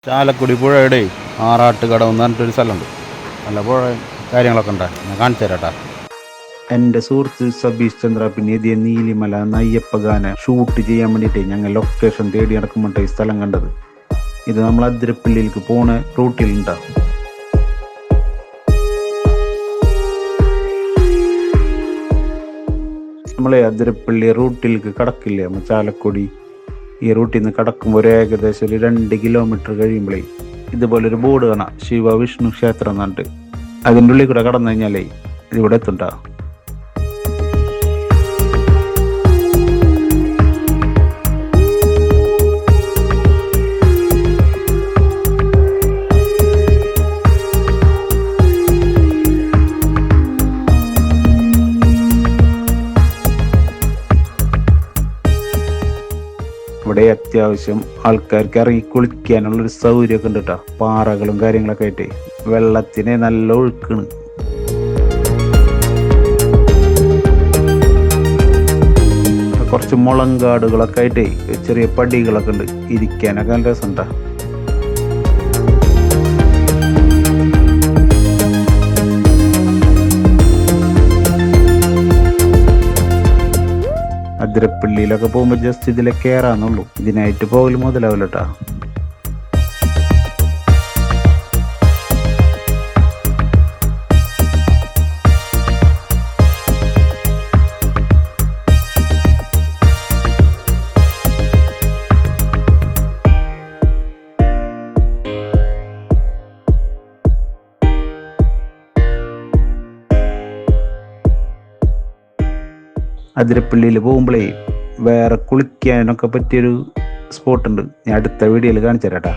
ചാലക്കുടി പുഴയുടെ ആറാട്ടുകടവ് എന്ന് പറഞ്ഞിട്ടൊരു സ്ഥലമുണ്ട്. നല്ല പുഴ കാര്യങ്ങളൊക്കെ ഉണ്ട്. ഞാൻ കാണിച്ചു തരാട്ടാ. എൻ്റെ സുഹൃത്ത് സബീഷ് ചന്ദ്ര പിന്നെ ഇതേ നീലിമല അയ്യപ്പ ഗാന ഷൂട്ട് ചെയ്യാൻ വേണ്ടിയിട്ട് ഞങ്ങൾ ലൊക്കേഷൻ തേടി നടക്കുമ്പോഴേ ഈ സ്ഥലം കണ്ടത്. ഇത് നമ്മൾ അതിരപ്പള്ളിയിലേക്ക് പോണ റൂട്ടിലുണ്ടാവും. നമ്മളെ അതിരപ്പള്ളി റൂട്ടിലേക്ക് കടക്കില്ലേ, നമ്മൾ ചാലക്കുടി ഈ റൂട്ടിൽ നിന്ന് കടക്കുമ്പോൾ ഒരു ഏകദേശം ഒരു 2 കിലോമീറ്റർ കഴിയുമ്പോഴേ ഇതുപോലൊരു ബോർഡ് കാണാം, ശിവ വിഷ്ണു ക്ഷേത്രം എന്നിട്ട്. അതിൻ്റെ ഉള്ളിൽ കൂടെ കടന്നു കഴിഞ്ഞാലേ ഇവിടെ എത്തുണ്ടാ. ഇവിടെ അത്യാവശ്യം ആൾക്കാർക്ക് ഇറങ്ങി കുളിക്കാനുള്ളൊരു സൗകര്യമൊക്കെ ഉണ്ട് കേട്ടോ. പാറകളും കാര്യങ്ങളൊക്കെ ആയിട്ട് വെള്ളത്തിന് നല്ല ഒഴുക്കാണ്. കുറച്ച് മുളങ്കാടുകളൊക്കെ ആയിട്ട് ചെറിയ പടികളൊക്കെ ഉണ്ട്, ഇരിക്കാനൊക്കെ നല്ല രസമുണ്ടാ. അതിരപ്പള്ളിയിലൊക്കെ പോകുമ്പോൾ ജസ്റ്റ് ഇതിലെ കയറാന്നുള്ളൂ, ഇതിനായിട്ട് പോകൽ മുതലാവില്ല കേട്ടോ. അതിരപ്പള്ളിയിൽ പോകുമ്പോഴേ വേറെ കുളിക്കാനൊക്കെ പറ്റിയൊരു സ്പോട്ടുണ്ട്. ഞാൻ അടുത്ത വീഡിയോയിൽ കാണിച്ചു തരാം കേട്ടോ.